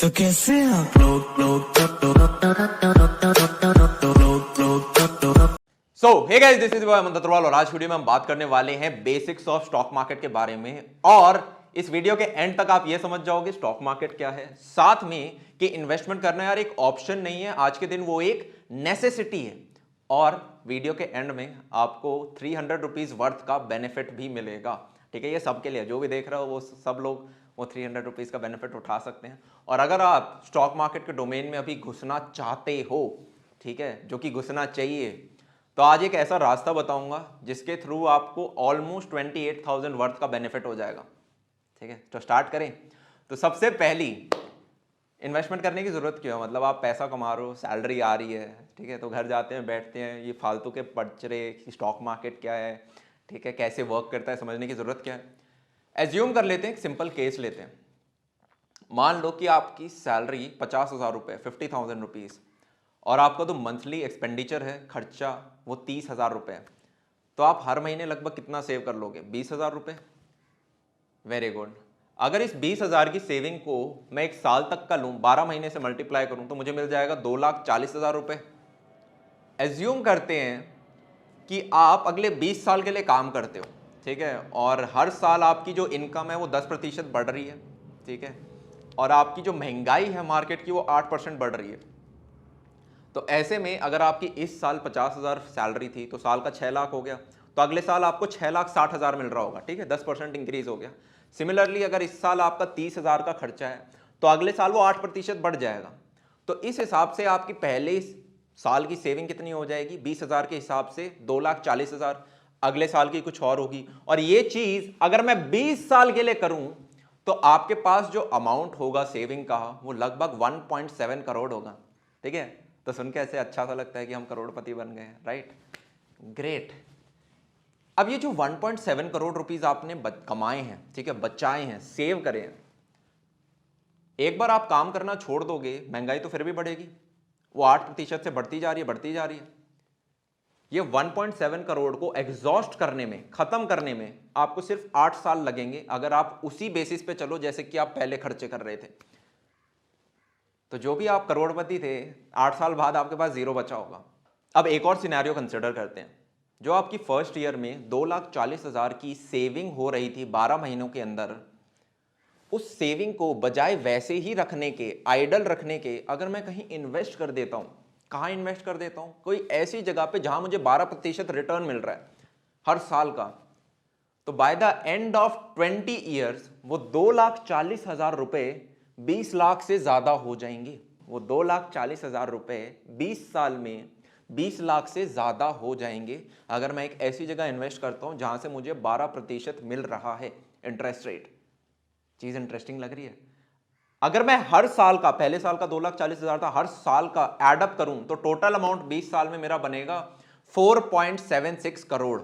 तो कैसे आप हे गाइस, दिस इज अमन अग्रवाल और आज वीडियो में हम बात करने वाले हैं बेसिक्स ऑफ स्टॉक मार्केट के बारे में। और इस वीडियो के एंड तक आप ये समझ जाओगे स्टॉक मार्केट क्या है, साथ में कि इन्वेस्टमेंट करना यार एक ऑप्शन नहीं है आज के दिन, वो एक नेसेसिटी है। और वीडियो के एंड में आपको 300 रुपीज वर्थ का बेनिफिट भी मिलेगा। ठीक है, ये सबके लिए, जो भी देख रहे हो वो सब लोग वो 300 रुपीज का बेनिफिट उठा सकते हैं। और अगर आप स्टॉक मार्केट के डोमेन में अभी घुसना चाहते हो, ठीक है, जो कि घुसना चाहिए, तो आज एक ऐसा रास्ता बताऊंगा जिसके थ्रू आपको ऑलमोस्ट 28,000 वर्थ का बेनिफिट हो जाएगा। ठीक है, तो स्टार्ट करें। तो सबसे पहली, इन्वेस्टमेंट करने की जरूरत क्यों है? मतलब आप पैसा कमा रहे हो, सैलरी आ रही है, ठीक है, तो घर जाते हैं, बैठते हैं, ये फालतू के पचरे कि स्टॉक मार्केट क्या है, ठीक है, कैसे वर्क करता है, समझने की जरूरत क्या है। एज्यूम कर लेते हैं, एक सिंपल केस लेते हैं। मान लो कि आपकी सैलरी 50,000 रुपये, 50,000 रुपीज़, और आपका तो मंथली एक्सपेंडिचर है, खर्चा, वो 30,000 रुपये है। तो आप हर महीने लगभग कितना सेव कर लोगे? 20,000 रुपये। Very good. अगर इस 20,000 की सेविंग को मैं एक साल तक का लूँ, 12 महीने से मल्टीप्लाई करूँ, तो मुझे मिल जाएगा 2,40,000 रुपये। एज्यूम करते हैं कि आप अगले 20 साल के लिए काम करते हो, ठीक है, और हर साल आपकी जो इनकम है वो 10% बढ़ रही है, ठीक है, और आपकी जो महंगाई है मार्केट की वो 8% बढ़ रही है। तो ऐसे में अगर आपकी इस साल 50,000 सैलरी थी तो साल का 6 लाख हो गया, तो अगले साल आपको 6,60,000 मिल रहा होगा, ठीक है, 10% इंक्रीज हो गया। सिमिलरली अगर इस साल आपका 30,000 का खर्चा है तो अगले साल वो 8% बढ़ जाएगा। तो इस हिसाब से आपकी पहले साल की सेविंग कितनी हो जाएगी? 20,000 के हिसाब से 2,40,000, अगले साल की कुछ और होगी। और ये चीज अगर मैं 20 साल के लिए करूं तो आपके पास जो अमाउंट होगा सेविंग का वो लगभग 1.7 करोड़ होगा। ठीक है, तो सुन के ऐसे अच्छा सा लगता है कि हम करोड़पति बन गए, राइट? ग्रेट। अब ये जो 1.7 करोड़ रुपीस आपने कमाए हैं, ठीक है, बचाए हैं, सेव करे हैं, एक बार आप काम करना छोड़ दोगे, महंगाई तो फिर भी बढ़ेगी, वो 8% से बढ़ती जा रही है, बढ़ती जा रही है। ये 1.7 करोड़ को एग्जॉस्ट करने में, खत्म करने में आपको सिर्फ 8 साल लगेंगे, अगर आप उसी बेसिस पे चलो जैसे कि आप पहले खर्चे कर रहे थे। तो जो भी आप करोड़पति थे, 8 साल बाद आपके पास जीरो बचा होगा। अब एक और सिनेरियो कंसिडर करते हैं। जो आपकी फर्स्ट ईयर में 2,40,000 की सेविंग हो रही थी 12 महीनों के अंदर, उस सेविंग को बजाय वैसे ही रखने के, आइडल रखने के, अगर मैं कहीं इन्वेस्ट कर देता हूं, कहां इन्वेस्ट कर देता हूं? कोई ऐसी जगह पे जहां मुझे 12% रिटर्न मिल रहा है हर साल का, तो by the end of 20 years वो 2,40,000 रुपए 20 लाख से ज्यादा हो जाएंगे। वो 2,40,000 रुपए 20 साल में 20 लाख से ज्यादा हो जाएंगे अगर मैं एक ऐसी जगह इन्वेस्ट करता हूं जहां से मुझे 12% मिल रहा है इंटरेस्ट रेट। चीज इंटरेस्टिंग लग रही है? अगर मैं हर साल का, पहले साल का 2,40,000 था, हर साल का एडअप करूं तो टोटल अमाउंट 20 साल में मेरा बनेगा 4.76 करोड़।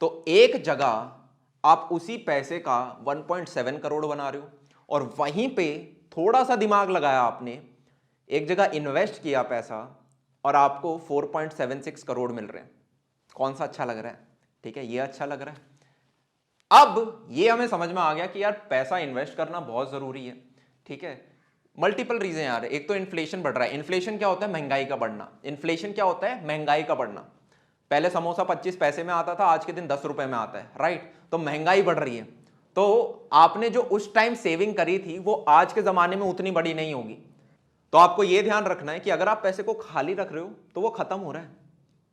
तो एक जगह आप उसी पैसे का 1.7 करोड़ बना रहे हो, और वहीं पे थोड़ा सा दिमाग लगाया आपने, एक जगह इन्वेस्ट किया पैसा, और आपको 4.76 करोड़ मिल रहे हैं। कौन सा अच्छा लग रहा है? ठीक है, ये अच्छा लग रहा है। अब ये हमें समझ में आ गया कि यार पैसा इन्वेस्ट करना बहुत जरूरी है। ठीक है, मल्टीपल रीजन यार। एक तो इन्फ्लेशन बढ़ रहा है। इन्फ्लेशन क्या होता है? महंगाई का बढ़ना। इन्फ्लेशन क्या होता है? महंगाई का बढ़ना। पहले समोसा 25 पैसे में आता था, आज के दिन 10 रुपए में आता है, राइट? तो महंगाई बढ़ रही है। तो आपने जो उस टाइम सेविंग करी थी वो आज के जमाने में उतनी बड़ी नहीं होगी। तो आपको यह ध्यान रखना है कि अगर आप पैसे को खाली रख रहे हो तो वो खत्म हो रहा है,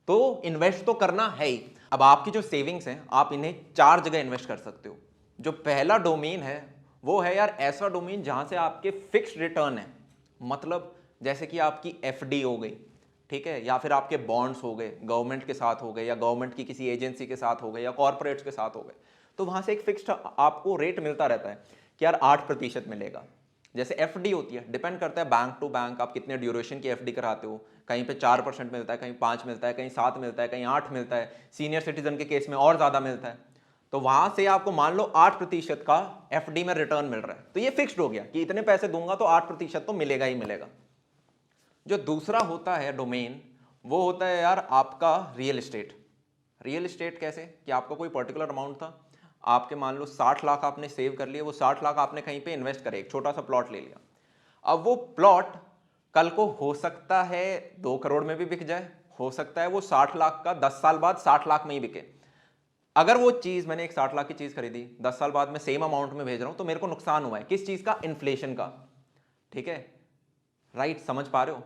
तो इन्वेस्ट तो करना है ही। अब आपकी जो सेविंग्स हैं, आप इन्हें 4 जगह इन्वेस्ट कर सकते हो। जो पहला डोमेन है वो है यार ऐसा डोमेन जहां से आपके फिक्स्ड रिटर्न है। मतलब जैसे कि आपकी एफडी हो गई, ठीक है, या फिर आपके बॉन्ड्स हो गए, गवर्नमेंट के साथ हो गए, या गवर्नमेंट की किसी एजेंसी के साथ हो गए, या कॉर्पोरेट्स के साथ हो गए। तो वहां से एक फिक्स्ड आपको रेट मिलता रहता है कि यार 8% मिलेगा। जैसे एफडी होती है, डिपेंड करता है बैंक टू बैंक, आप कितने ड्यूरेशन की एफडी कराते हो। कहीं पे 4% मिलता है, कहीं 5 मिलता है, कहीं 7 मिलता है, कहीं 8 मिलता है। सीनियर सिटीजन के केस में और ज्यादा मिलता है। तो वहां से आपको मान लो 8% का एफडी में रिटर्न मिल रहा है, तो ये फिक्स्ड हो गया कि इतने पैसे दूंगा तो 8% तो मिलेगा ही मिलेगा। जो दूसरा होता है डोमेन, वो होता है यार आपका रियल एस्टेट। रियल एस्टेट कैसे? कि आपका कोई पर्टिकुलर अमाउंट था, आपके मान लो 60 लाख आपने सेव कर लिए, वो 60 लाख आपने कहीं पे इन्वेस्ट करे, एक छोटा सा प्लॉट ले लिया, अब वो प्लॉट कल को हो सकता है 2 करोड़ में भी बिक जाए, हो सकता है वो 60 लाख का 10 साल बाद 60 लाख में ही बिके। अगर वो चीज, मैंने एक 60 लाख की चीज खरीदी, 10 साल बाद में सेम अमाउंट में भेज रहा हूं, तो मेरे को नुकसान हुआ है किस चीज का? इन्फ्लेशन का। ठीक है, राइट, समझ पा रहे हो?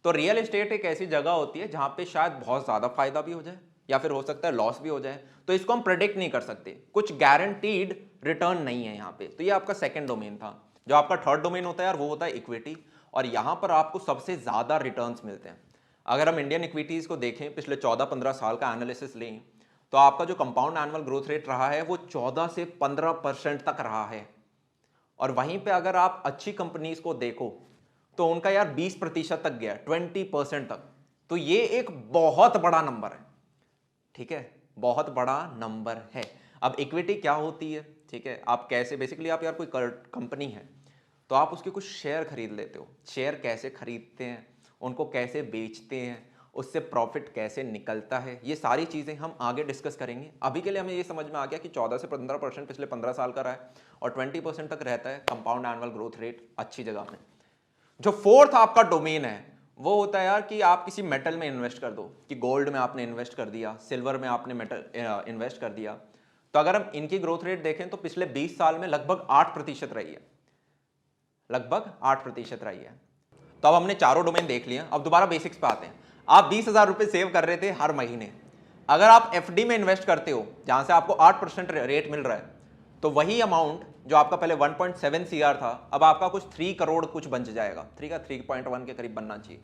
तो रियल एस्टेट एक ऐसी जगह होती है जहां पे शायद बहुत ज्यादा फायदा भी हो जाए या फिर हो सकता है लॉस भी हो जाए, तो इसको हम प्रेडिक्ट नहीं कर सकते, कुछ गारंटीड रिटर्न नहीं है यहाँ पे। तो ये आपका सेकंड डोमेन था। जो आपका थर्ड डोमेन होता है यार, वो होता है इक्विटी, और यहां पर आपको सबसे ज्यादा रिटर्न्स मिलते हैं। अगर हम इंडियन इक्विटीज को देखें, पिछले 14-15 साल का एनालिसिस लें, तो आपका जो कंपाउंड एनुअल ग्रोथ रेट रहा है वो 14 से 15% तक रहा है। और वहीं पे अगर आप अच्छी कंपनीज को देखो तो उनका यार 20% तक गया, 20% तक। तो ये एक बहुत बड़ा नंबर है। ठीक है, बहुत बड़ा नंबर है। अब इक्विटी क्या होती है? ठीक है, आप कैसे, बेसिकली आप यार कोई कंपनी है तो आप उसके कुछ शेयर खरीद लेते हो। शेयर कैसे खरीदते हैं, उनको कैसे बेचते हैं, उससे प्रॉफिट कैसे निकलता है, ये सारी चीज़ें हम आगे डिस्कस करेंगे। अभी के लिए हमें ये समझ में आ गया कि 14 से 15% पिछले 15 साल का रहा है और 20% तक रहता है कंपाउंड एनुअल ग्रोथ रेट अच्छी जगह में। जो फोर्थ आपका डोमेन है वो होता है यार कि आप किसी मेटल में इन्वेस्ट कर दो, कि गोल्ड में आपने इन्वेस्ट कर दिया, सिल्वर में आपने मेटल इन्वेस्ट कर दिया। तो अगर हम इनकी ग्रोथ रेट देखें तो पिछले 20 साल में लगभग 8% रही है, लगभग 8% रही है। तो अब हमने चारों डोमेन देख लिया, अब दोबारा बेसिक्स पे आते हैं। आप 20,000 रुपए सेव कर रहे थे हर महीने, अगर आप एफडी में इन्वेस्ट करते हो जहां से आपको 8% रेट मिल रहा है, तो वही अमाउंट जो आपका पहले 1.7 सीआर था, अब आपका कुछ 3 करोड़ कुछ बन जाएगा। 3 का 3.1 के करीब बनना चाहिए।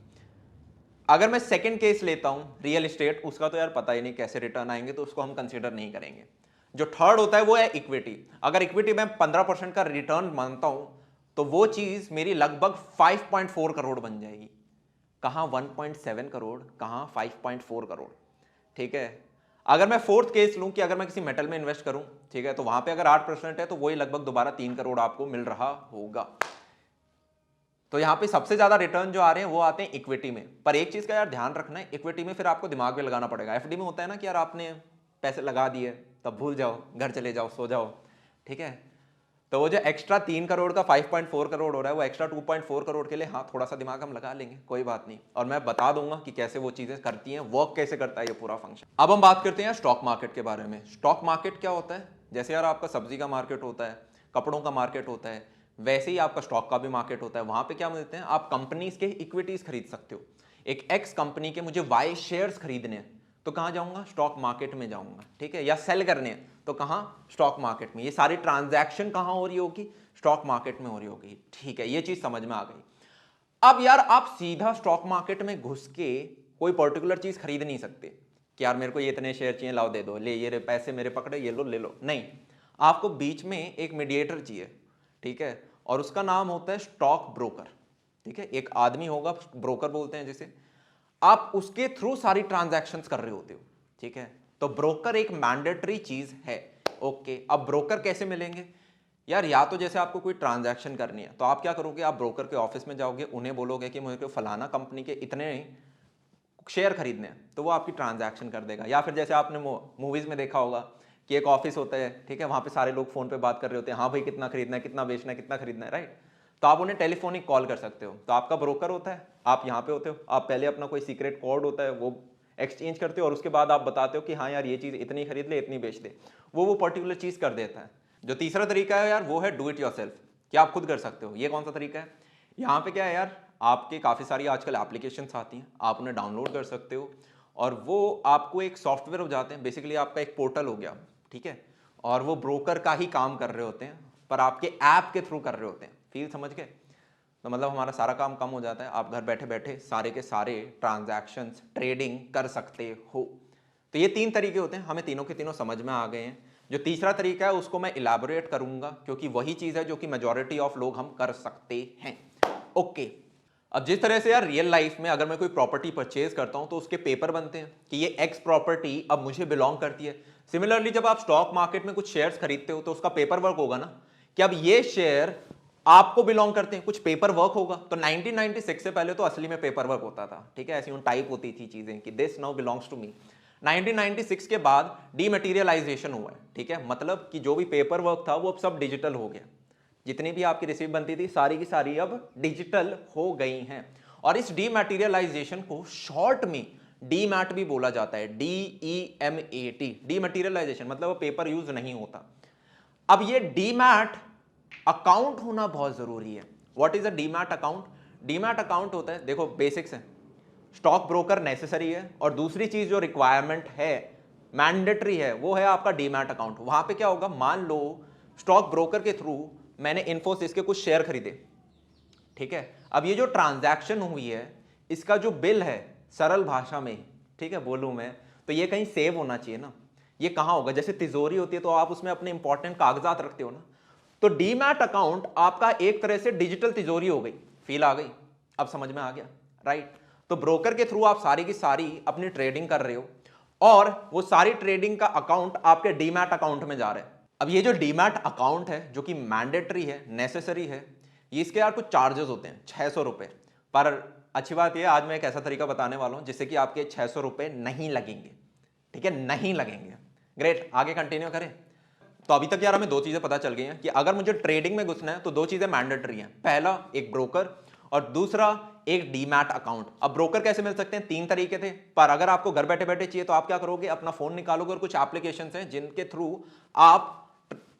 अगर मैं सेकंड केस लेता हूं रियल एस्टेट, उसका तो यार पता ही नहीं कैसे रिटर्न आएंगे, तो उसको हम कंसीडर नहीं करेंगे। जो थर्ड होता है वो है इक्विटी। अगर इक्विटी में 15% का रिटर्न मानता हूं तो वो चीज मेरी लगभग 5.4 करोड़ बन जाएगी। कहां 1.7 करोड़, कहां 5.4 करोड़। ठीक है, अगर मैं फोर्थ केस लूं कि अगर मैं किसी मेटल में इन्वेस्ट करूं, ठीक है, तो वहां पे अगर 8% है तो वही लगभग दोबारा 3 करोड़ आपको मिल रहा होगा। तो यहां पे सबसे ज्यादा रिटर्न जो आ रहे हैं वो आते हैं इक्विटी में। पर एक चीज का यार ध्यान रखना है, इक्विटी में फिर आपको दिमाग भी लगाना पड़ेगा। एफडी में होता है ना कि यार आपने पैसे लगा दिए तब भूल जाओ, घर चले जाओ, सो जाओ। ठीक है, तो वो जो एक्स्ट्रा 3 करोड़ का 5.4 करोड़ हो रहा है, वो एक्स्ट्रा 2.4 करोड़ के लिए हाँ थोड़ा सा दिमाग हम लगा लेंगे, कोई बात नहीं। और मैं बता दूंगा कि कैसे वो चीजें करती हैं, वर्क कैसे करता है ये पूरा फंक्शन। अब हम बात करते हैं स्टॉक मार्केट के बारे में। स्टॉक मार्केट क्या होता है? जैसे यार आपका सब्जी का मार्केट होता है, कपड़ों का मार्केट होता है, वैसे ही आपका स्टॉक का भी मार्केट होता है। वहां पे क्या मिलते हैं? आप कंपनीज के इक्विटीज खरीद सकते हो। एक एक्स कंपनी के मुझे वाई शेयर्स खरीदने हैं तो कहां जाऊंगा? स्टॉक मार्केट में जाऊंगा। ठीक है, या सेल करने हैं तो कहां? स्टॉक मार्केट में। ये सारी ट्रांजैक्शन कहां हो रही होगी? स्टॉक मार्केट में हो रही होगी। ठीक है, ये चीज समझ में आ गई। अब यार आप सीधा स्टॉक मार्केट में घुस के कोई पर्टिकुलर चीज खरीद नहीं सकते कि यार मेरे को ये इतने शेयर चाहिए, लाओ दे दो, ले ये पैसे मेरे पकड़े, ये लो ले लो। नहीं, आपको बीच में एक मीडिएटर चाहिए। ठीक है, और उसका नाम होता है स्टॉक ब्रोकर। ठीक है, एक आदमी होगा, ब्रोकर बोलते हैं जिसे, आप उसके थ्रू सारी ट्रांजैक्शंस कर रहे होते हो। ठीक है, तो ब्रोकर एक मैंडेटरी चीज है। ओके, अब ब्रोकर कैसे मिलेंगे यार? या तो जैसे आपको कोई ट्रांजैक्शन करनी है तो आप क्या करोगे? आप ब्रोकर के ऑफिस में जाओगे, उन्हें बोलोगे कि मुझे फलाना कंपनी के इतने शेयर खरीदने हैं, तो वो आपकी ट्रांजैक्शन कर देगा। या फिर जैसे आपने मूवीज में देखा होगा कि एक ऑफिस होता है, ठीक है, वहां पे सारे लोग फोन पे बात कर रहे होते हैं, हाँ भाई कितना खरीदना है, कितना बेचना है, कितना खरीदना है, राइट? तो आप उन्हें टेलीफोनिक कॉल कर सकते हो। तो आपका ब्रोकर होता है, आप यहाँ पे होते हो, आप पहले अपना कोई सीक्रेट कोड होता है वो एक्सचेंज करते हो और उसके बाद आप बताते हो कि हाँ यार ये चीज़ इतनी खरीद ले, इतनी बेच दे, वो पर्टिकुलर चीज़ कर देता है। जो तीसरा तरीका है यार वो है डू इट योरसेल्फ, कि आप खुद कर सकते हो। ये कौन सा तरीका है? यहाँ पे क्या है यार, आपके काफ़ी सारी आजकल एप्लीकेशंस आती हैं, आप उन्हें डाउनलोड कर सकते हो और वो आपको एक सॉफ्टवेयर हो जाते हैं। बेसिकली आपका एक पोर्टल हो गया, ठीक है, और वो ब्रोकर का ही काम कर रहे होते हैं पर आपके ऐप के थ्रू कर रहे होते हैं। फील समझ गए? तो मतलब हमारा सारा काम कम हो जाता है, आप घर बैठे बैठे सारे के सारे ट्रांजैक्शंस, ट्रेडिंग कर सकते हो। तो ये 3 तरीके होते हैं, हमें तीनों के तीनों समझ में आ गए हैं। जो तीसरा तरीका है उसको मैं इलैबोरेट करूंगा क्योंकि वही चीज है जो कि मेजॉरिटी ऑफ लोग हम कर सकते हैं। ओके, अब जिस तरह से यार रियल लाइफ में अगर मैं कोई प्रॉपर्टी परचेज करता हूं तो उसके पेपर बनते हैं कि ये एक्स प्रॉपर्टी अब मुझे बिलोंग करती है। सिमिलरली जब आप स्टॉक मार्केट में कुछ शेयर्स खरीदते हो तो उसका पेपर वर्क होगा ना कि अब ये शेयर आपको बिलोंग करते हैं, कुछ पेपर वर्क होगा। तो 1996 से पहले तो असली में पेपर वर्क होता था, ठीक है, ऐसी टाइप होती थी चीजें कि this now belongs to me. 1996 के बाद डीमटेरियलाइजेशन हुआ है, ठीक है, मतलब कि जो भी पेपर वर्क था वो अब सब डिजिटल हो गया। जितनी भी आपकी रिसीव बनती थी सारी की सारी अब डिजिटल हो गई हैं। और इस डीमैटेरियलाइजेशन को शॉर्ट में डीमैट भी बोला जाता है, DEMAT, डीमैटेरियलाइजेशन, मतलब पेपर यूज नहीं होता। अब ये डीमैट अकाउंट होना बहुत जरूरी है। What is a demat account? Demat account होता है, देखो बेसिक्स है, स्टॉक ब्रोकर नेसेसरी है, और दूसरी चीज जो रिक्वायरमेंट है, मैंडेटरी है, वो है आपका डीमैट अकाउंट। वहां पे क्या होगा, मान लो स्टॉक ब्रोकर के थ्रू मैंने इन्फोसिस के कुछ शेयर खरीदे, ठीक है। अब ये जो ट्रांजैक्शन हुई है, इसका जो बिल है, सरल भाषा में, ठीक है, बोलूं मैं तो ये कहीं सेव होना चाहिए ना। ये कहां होगा, जैसे तिजोरी होती है तो आप उसमें अपने इंपॉर्टेंट कागजात रखते हो ना, तो डीमैट अकाउंट आपका एक तरह से डिजिटल तिजोरी हो गई। फील आ गई? अब समझ में आ गया, राइट। तो ब्रोकर के थ्रू आप सारी की सारी अपनी ट्रेडिंग कर रहे हो, और वो सारी ट्रेडिंग का अकाउंट आपके डीमैट अकाउंट में जा रहा है। अब ये जो डीमैट अकाउंट है, जो कि मैंडेटरी है, नेसेसरी है, ये इसके यार कुछ चार्जेस होते हैं, 600 रुपए। पर अच्छी बात यह, आज मैं एक ऐसा तरीका बताने वाला हूं जिससे कि आपके 600 रुपए नहीं लगेंगे, ठीक है, नहीं लगेंगे। ग्रेट, आगे कंटिन्यू करें। तो अभी तक यार हमें दो चीजें पता चल गई हैं कि अगर मुझे ट्रेडिंग में घुसना है तो दो चीजें मैंडेटरी हैं, पहला एक ब्रोकर और दूसरा एक डीमैट अकाउंट। अब ब्रोकर कैसे मिल सकते हैं, तीन तरीके थे, पर अगर आपको घर बैठे बैठे चाहिए तो आप क्या करोगे, अपना फोन निकालोगे और कुछ एप्लीकेशंस हैं जिनके थ्रू आप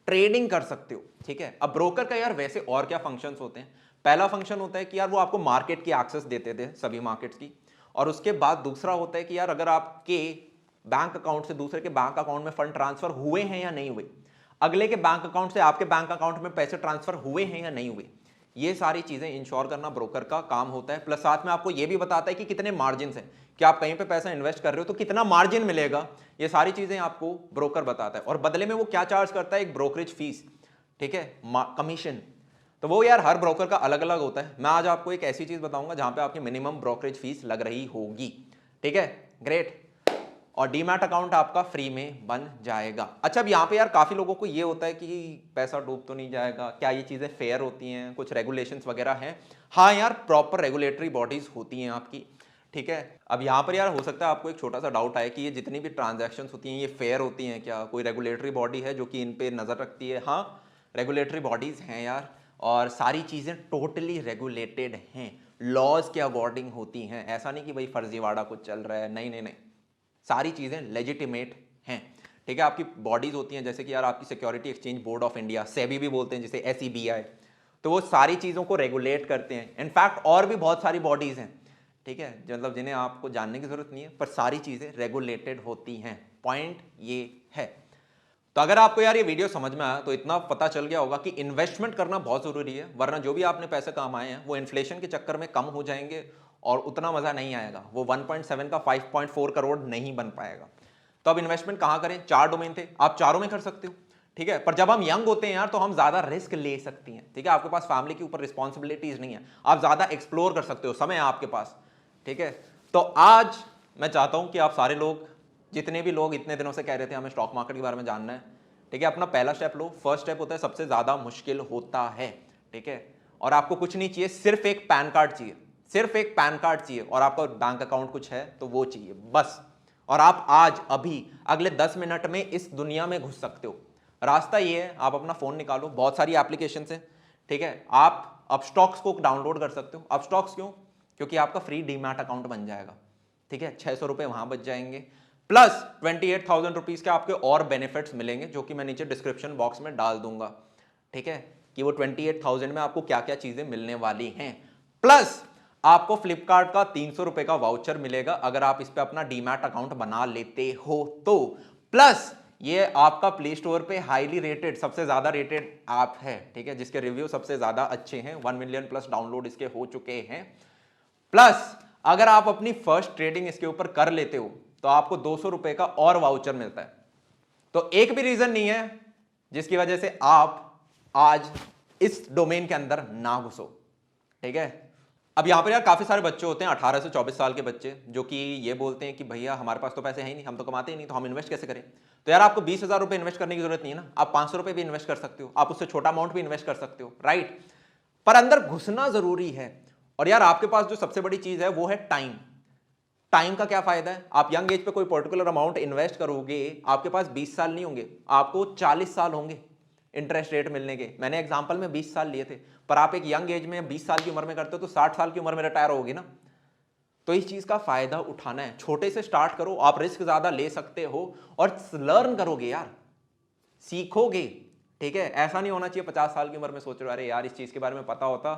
ट्रेडिंग कर सकते हो, ठीक है। अब ब्रोकर का यार वैसे और क्या फंक्शंस होते हैं, पहला फंक्शन होता है कि यार वो आपको मार्केट की एक्सेस देते थे, सभी मार्केट्स की, और उसके बाद दूसरा होता है कि यार अगर आपके बैंक अकाउंट से दूसरे के बैंक अकाउंट में फंड ट्रांसफर हुए हैं या नहीं हुए, अगले के बैंक अकाउंट से आपके बैंक अकाउंट में पैसे ट्रांसफर हुए हैं या नहीं हुए, ये सारी चीजें इंश्योर करना ब्रोकर का काम होता है। प्लस साथ में आपको ये भी बताता है कि कितने मार्जिन हैं, कि आप कहीं पे पैसा इन्वेस्ट कर रहे हो तो कितना मार्जिन मिलेगा, ये सारी चीजें आपको ब्रोकर बताता है। और बदले में वो क्या चार्ज करता है, एक ब्रोकरेज फीस, ठीक है, कमीशन। तो वो यार हर ब्रोकर का अलग अलग होता है। मैं आज आपको एक ऐसी चीज बताऊंगा जहां पे आपकी मिनिमम ब्रोकरेज फीस लग रही होगी, ठीक है, ग्रेट। और डीमैट अकाउंट आपका फ्री में बन जाएगा। अच्छा, अब यहाँ पे यार काफी लोगों को ये होता है कि पैसा डूब तो नहीं जाएगा, क्या ये चीजें फेयर होती हैं, कुछ रेगुलेशंस वगैरह हैं? हाँ यार, प्रॉपर रेगुलेटरी बॉडीज होती हैं आपकी, ठीक है। अब यहाँ पर यार हो सकता है आपको एक छोटा सा डाउट आए कि ये जितनी भी ट्रांजैक्शंस होती हैं ये फेयर होती हैं क्या, कोई रेगुलेटरी बॉडी है जो कि इन पे नजर रखती है? हाँ, रेगुलेटरी बॉडीज हैं यार, और सारी चीजें टोटली रेगुलेटेड हैं, लॉज के अकॉर्डिंग होती हैं। ऐसा नहीं कि भाई फर्जीवाड़ा कुछ चल रहा है, नहीं नहीं नहीं, सारी चीजें लेजिटिमेट हैं, ठीक है। आपकी बॉडीज होती हैं जैसे कि यार आपकी security exchange board of India, SEBI भी बोलते हैं जिसे, SEBI, तो वो सारी चीजों को रेगुलेट करते हैं। इनफैक्ट और भी बहुत सारी बॉडीज हैं, ठीक है, मतलब जिन्हें आपको जानने की जरूरत नहीं है, पर सारी चीजें रेगुलेटेड होती हैं। पॉइंट ये है। तो अगर आपको यार ये वीडियो समझ में आया तो इतना पता चल गया होगा कि इन्वेस्टमेंट करना बहुत जरूरी है, वरना जो भी आपने पैसे कमाए हैं वो इन्फ्लेशन के चक्कर में कम हो जाएंगे और उतना मजा नहीं आएगा, वो 1.7 का 5.4 करोड़ नहीं बन पाएगा। तो अब इन्वेस्टमेंट कहां करें? 4 डोमेन थे, आप चारों में कर सकते हो, ठीक है। पर जब हम यंग होते हैं यार तो हम ज्यादा रिस्क ले सकते हैं, ठीक है, आपके पास फैमिली के ऊपर रिस्पॉन्सिबिलिटीज नहीं है, आप ज्यादा एक्सप्लोर कर सकते हो, समय है आपके पास, ठीक है। तो आज मैं चाहता हूं कि आप सारे लोग, जितने भी लोग इतने दिनों से कह रहे थे हमें स्टॉक मार्केट के बारे में जानना है, ठीक है, अपना पहला स्टेप लो। फर्स्ट स्टेप होता है सबसे ज्यादा मुश्किल होता है, ठीक है, और आपको कुछ नहीं चाहिए, सिर्फ एक पैन कार्ड चाहिए, सिर्फ एक पैन कार्ड चाहिए, और आपका बैंक अकाउंट कुछ है तो वो चाहिए बस, और आप आज अभी अगले 10 मिनट में इस दुनिया में घुस सकते हो। रास्ता ये है, आप अपना फोन निकालो, बहुत सारी एप्लीकेशन है, ठीक है, आप अपस्टॉक्स को डाउनलोड कर सकते हो। अपस्टॉक्स क्यों? क्योंकि आपका फ्री डीमैट अकाउंट बन जाएगा, ठीक है, 600 रुपए वहां बच जाएंगे, प्लस 28,000 रुपीज के आपके और बेनिफिट्स मिलेंगे जो कि मैं नीचे डिस्क्रिप्शन बॉक्स में डाल दूंगा, ठीक है, कि वो 28,000 में आपको क्या क्या चीजें मिलने वाली हैं। प्लस आपको फ्लिपकार्ट का 300 रुपए का वाउचर मिलेगा अगर आप इस पे अपना डीमैट अकाउंट बना लेते हो तो। प्लस ये आपका प्ले स्टोर पे हाईली रेटेड, सबसे ज्यादा रेटेड ऐप है, ठीक है, जिसके रिव्यू सबसे ज्यादा अच्छे हैं, 1 मिलियन प्लस डाउनलोड इसके हो चुके हैं। प्लस अगर आप अपनी फर्स्ट ट्रेडिंग इसके ऊपर कर लेते हो तो आपको 200 रुपए का और वाउचर मिलता है। तो एक भी रीजन नहीं है जिसकी वजह से आप आज इस डोमेन के अंदर ना घुसो, ठीक है। अब यहां पर यार काफी सारे बच्चे होते हैं 18 से 24 साल के बच्चे, जो कि ये बोलते हैं कि भैया हमारे पास तो पैसे है ही नहीं, हम तो कमाते ही नहीं, तो हम इन्वेस्ट कैसे करें? तो यार आपको 20,000 रुपए इन्वेस्ट करने की जरूरत नहीं है ना, आप 500 रुपए भी इन्वेस्ट कर सकते हो, आप उससे छोटा अमाउंट भी इन्वेस्ट कर सकते हो, राइट। पर अंदर घुसना जरूरी है। और यार आपके पास जो सबसे बड़ी चीज है वो है टाइम। टाइम का क्या फायदा है? आप यंग एज पे कोई पर्टिकुलर अमाउंट इन्वेस्ट करोगे, आपके पास 20 साल नहीं होंगे, आपको 40 साल होंगे, इंटरेस्ट रेट मिलने के। मैंने एग्जांपल में 20 साल लिए थे, पर आप एक यंग एज में 20 साल की उम्र में करते हो तो 60 साल की उम्र में रिटायर होगी ना। तो इस चीज का फायदा उठाना है, छोटे से स्टार्ट करो, आप रिस्क ज्यादा ले सकते हो और लर्न करोगे यार, सीखोगे। ठीक है, ऐसा नहीं होना चाहिए 50 साल की उम्र में सोच रहे हो अरे यार इस चीज के बारे में पता होता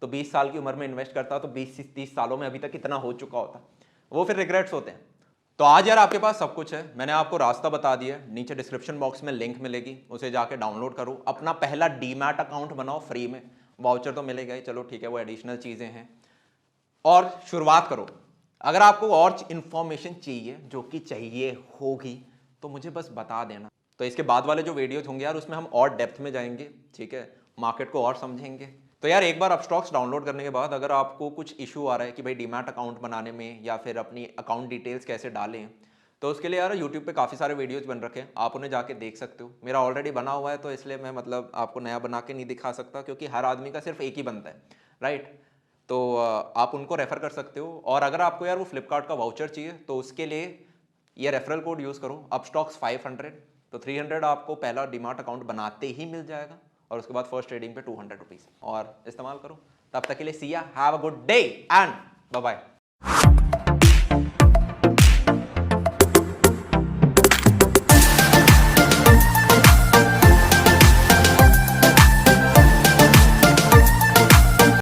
तो 20 साल की उम्र में इन्वेस्ट करता तो 20-30 सालों में अभी तक कितना हो चुका होता। वो फिर रिग्रेट्स होते हैं। तो आज यार आपके पास सब कुछ है, मैंने आपको रास्ता बता दिया, नीचे डिस्क्रिप्शन बॉक्स में लिंक मिलेगी, उसे जाके डाउनलोड करो, अपना पहला डीमैट अकाउंट बनाओ फ्री में, वाउचर तो मिलेगा ही, चलो ठीक है वो एडिशनल चीजें हैं, और शुरुआत करो। अगर आपको और इंफॉर्मेशन चाहिए, जो कि चाहिए होगी, तो मुझे बस बता देना। तो इसके बाद वाले जो वीडियोज होंगे यार उसमें हम और डेप्थ में जाएंगे, ठीक है, मार्केट को और समझेंगे। तो यार एक बार अपस्टॉक्स डाउनलोड करने के बाद अगर आपको कुछ इशू आ रहा है कि भाई डीमैट अकाउंट बनाने में या फिर अपनी अकाउंट डिटेल्स कैसे डालें, तो उसके लिए यार यूट्यूब पे काफ़ी सारे वीडियोज बन रखे हैं, आप उन्हें जाके देख सकते हो। मेरा ऑलरेडी बना हुआ है तो इसलिए मैं मतलब आपको नया बना के नहीं दिखा सकता, क्योंकि हर आदमी का सिर्फ एक ही बनता है, राइट। तो आप उनको रेफर कर सकते हो। और अगर आपको यार वो फ्लिपकार्ट का वाउचर चाहिए तो उसके लिए ये रेफरल कोड यूज़ करो, अपस्टॉक्स 500, तो 300 आपको पहला डीमार्ट अकाउंट बनाते ही मिल जाएगा, और उसके बाद फर्स्ट ट्रेडिंग पे 200 रुपीज़, और इस्तेमाल करो। तब तक के लिए see ya, have a good day and bye bye.